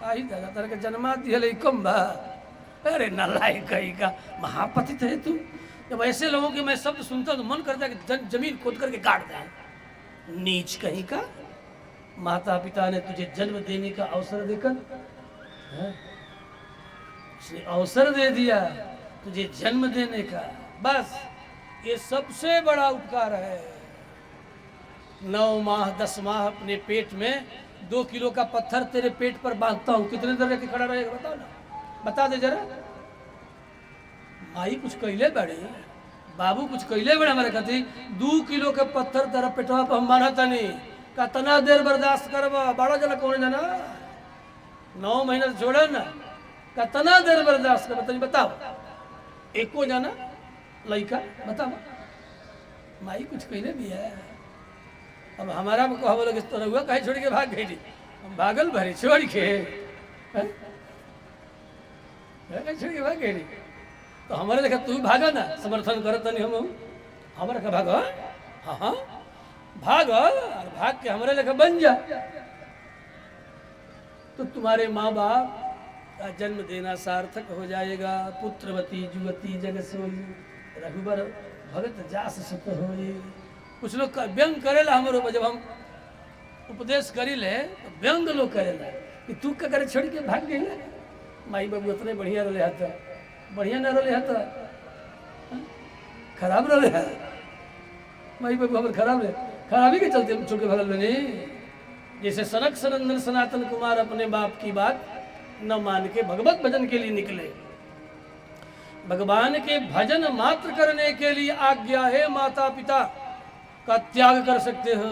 आई दादा तरह के जन्मा दिया लड़कम बा। अरे नालायक कहीं का महापतित है तू। जब ऐसे लोगों के मैं शब्द सुनता तो मन करता है कि जमीन खोद करके काट दें। नीच कहीं का, माता पिता ने तुझे जन्म देने का अवसर देकर, उसने अवसर दे दिया तुझे जन्म देने का, बस ये सबसे बड़ा उपकार है। 9 माह 10 माह अपने पेट में 2 किलो का पत्थर तेरे पेट पर बांधता हूँ, कितने देर के खड़ा रहेगा बताओ ना, बता दे जरा। माई कुछ कैले बड़े, बाबू कुछ कैले बड़े, हमारे कहती 2 किलो के पत्थर तेरा पेटवा पर हम बांधा नहीं, कितना देर बर्दाश्त करवा, बड़ा जना कौन जाना, 9 महीना छोड़ा ना, कितना देर बर्दाश्त कर तनी बताओ। एको जाना लड़का बताओ, माई कुछ कैले भी है। अब हमारा कहा बोलो किस तरह हुआ, कहीं छोड़ के भाग गई, हम भागल भरे छोड़ के, कहीं छोड़ के भाग गई। तो हमारे देखा तू भागा ना, समर्थन करत नहीं हम, हमारे का भागो, हाँ हाँ भाग, और भाग के हमारे लेखा बन जा। तो तुम्हारे माँ बाप का जन्म देना सार्थक हो जाएगा। पुत्रवती जुवती जग सोई, रघुबर भगत जास सुत होई। कुछ लोग व्यंग करेला हमारे ऊपर, जब हम उपदेश करी ले तो व्यंग लोग करेला कि तू क्या करे छोड़ के भाग गई। माई बाबू उतने बढ़िया रहे हाथ, बढ़िया ना रहे हाथ, खराब रहे है। माई बाबू खबर खराब है, खराबी के चलते छोटे भगल में नहीं। जैसे सनक सनंदन सनातन कुमार अपने बाप की बात न मान के भगवत भजन के लिए निकले। भगवान के भजन मात्र करने के लिए आज्ञा है, माता पिता का त्याग कर सकते हो,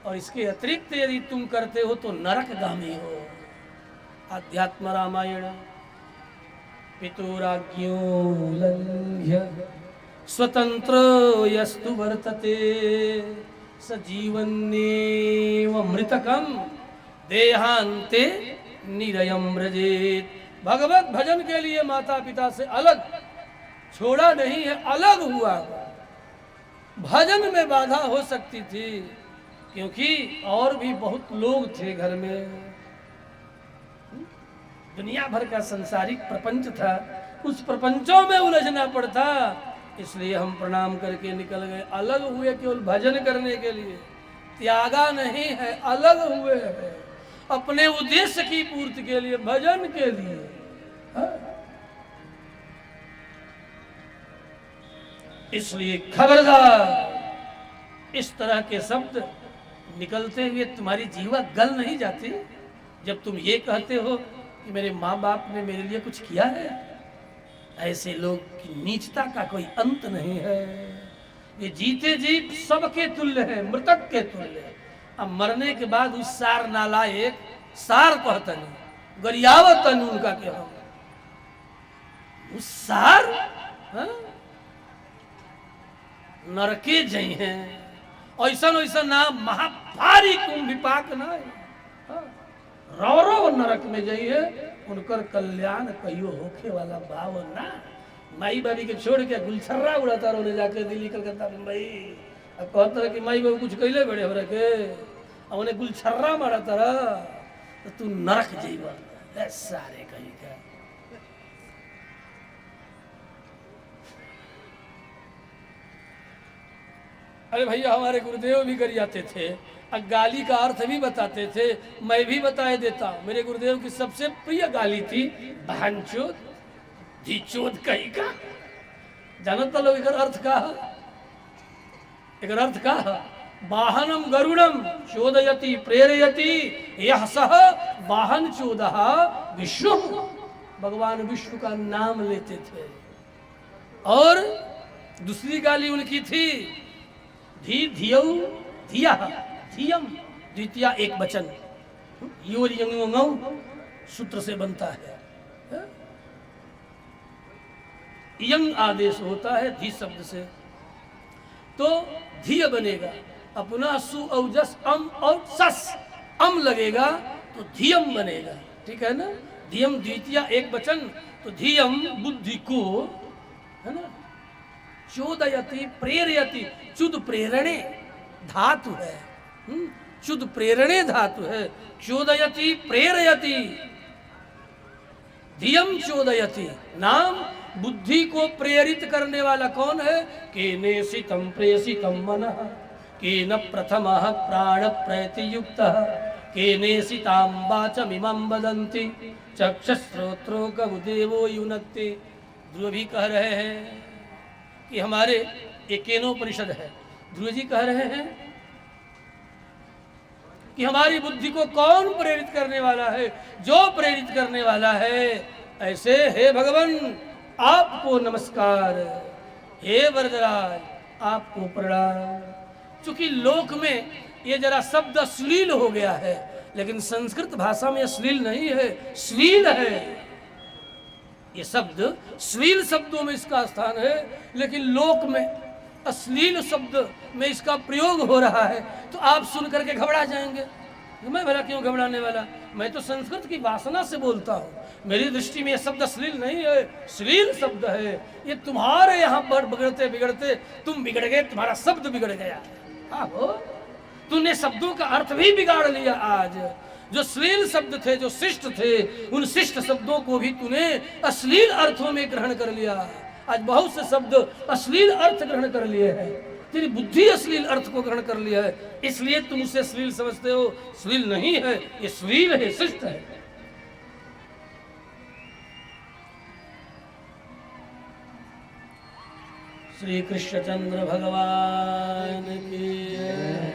और इसके अतिरिक्त यदि तुम करते हो तो नरकगामी हो। आध्यात्म रामायण। पितुराज्ञो उल्लंघ्य स्वतंत्र यस्तु वर्तते स जीवन्नेव मृतकम देहांते निरयम व्रजेत। भगवत भजन के लिए माता पिता से अलग छोड़ा नहीं है, अलग हुआ। भजन में बाधा हो सकती थी क्योंकि और भी बहुत लोग थे घर में, दुनिया भर का संसारिक प्रपंच था, उस प्रपंचों में उलझना पड़ता। इसलिए हम प्रणाम करके निकल गए, अलग हुए केवल भजन करने के लिए, त्यागा नहीं है, अलग हुए हैं अपने उद्देश्य की पूर्ति के लिए, भजन के लिए। हाँ? इसलिए खबरदार, इस तरह के शब्द निकलते हुए तुम्हारी जीवा गल नहीं जाती जब तुम ये कहते हो कि मेरे माँ बाप ने मेरे लिए कुछ किया है। ऐसे लोग की नीचता का कोई अंत नहीं है। ये जीते जी सबके तुल्य है, मृतक के तुल्य है। अब मरने के बाद उस सार नालायक सार कहतन गरियावतन उनका के हम उस सार नरके जई हैं। ऐसा ऐसा नाम महाभारी कुंभिपाक ना रौरव नरक में जाइए, उनकर कल्याण कहियो होखे वाला भाव ना। माई बाबी के छोड़ के गुलछर्रा उड़ाता रोने जाके दिल्ली कलकत्ता मुंबई, अब कहता रहा कि माई बाबू कुछ कैले बड़े हो रखे, अब उन्हें गुलछर्रा मारता रहा तो तू नरक जाइबा सारे कहीं का। अरे भैया हमारे गुरुदेव भी कर जाते थे, गाली का अर्थ भी बताते थे, मैं भी बताए देता हूं। मेरे गुरुदेव की सबसे प्रिय गाली थी बहनचोद, धीचोद कहीं का। जानता लोग एक अर्थ का, एक अर्थ का वाहनम गरुड़म चोदयति प्रेरयति यह सह वाहन चोदह विष्णु। भगवान विष्णु का नाम लेते थे। और दूसरी गाली उनकी थी धी धियौ धिया धियम, द्वितीय एक वचन, योर यंगौ सूत्र से बनता है। यंग आदेश होता है धी शब्द से, तो धिय बनेगा। अपना सु औजस अम और सस अम लगेगा तो धियम बनेगा, ठीक है ना। धियम द्वितीय एक वचन, तो धियम बुद्धि को, है ना। चोदयति प्रेरयति, चुद प्रेरणे धातु है, चुद प्रेरणे धातु है। चोदयति प्रेरयति, धियम चोदयति। नाम बुद्धि को प्रेरित करने वाला कौन है? केनेषितं प्रेषितं मनः, केन प्रथमः प्राण प्रयतियुक्तः, केनेषितां वाचमिमं वदन्ति, चक्षुश्रोत्रो गमुदेवो युनक्ति। ध्रुव भी कह रहे हैं कि हमारे एक केनोपनिषद है, ध्रुव जी कह रहे हैं कि हमारी बुद्धि को कौन प्रेरित करने वाला है? जो प्रेरित करने वाला है। ऐसे हे भगवान आपको नमस्कार, हे वरदराज आपको प्रणाम। चूंकि लोक में ये जरा शब्द अश्लील हो गया है, लेकिन संस्कृत भाषा में अश्लील नहीं है, श्लील है। ये शब्द श्लील शब्दों में इसका स्थान है, लेकिन लोक में अश्लील शब्द में इसका प्रयोग हो रहा है। तो आप सुन करके घबरा जाएंगे, मैं भला क्यों घबराने वाला, मैं तो संस्कृत की वासना से बोलता हूँ। मेरी दृष्टि में यह शब्द अश्लील नहीं है, श्लील शब्द है। ये तुम्हारे यहाँ पर बिगड़ते बिगड़ते तुम बिगड़ गए, तुम्हारा शब्द बिगड़ गया। आहो, तूने शब्दों का अर्थ भी बिगाड़ लिया। आज जो श्लील शब्द थे, जो शिष्ट थे, उन शिष्ट शब्दों को भी तूने अश्लील अर्थों में ग्रहण कर लिया। आज बहुत से शब्द अश्लील अर्थ ग्रहण कर लिए हैं, तेरी बुद्धि अश्लील अर्थ को ग्रहण कर लिया है, इसलिए तुम उसे अश्लील समझते हो। श्लील नहीं है, ये श्लील है, शिष्ट है। श्री कृष्णचंद्र भगवान की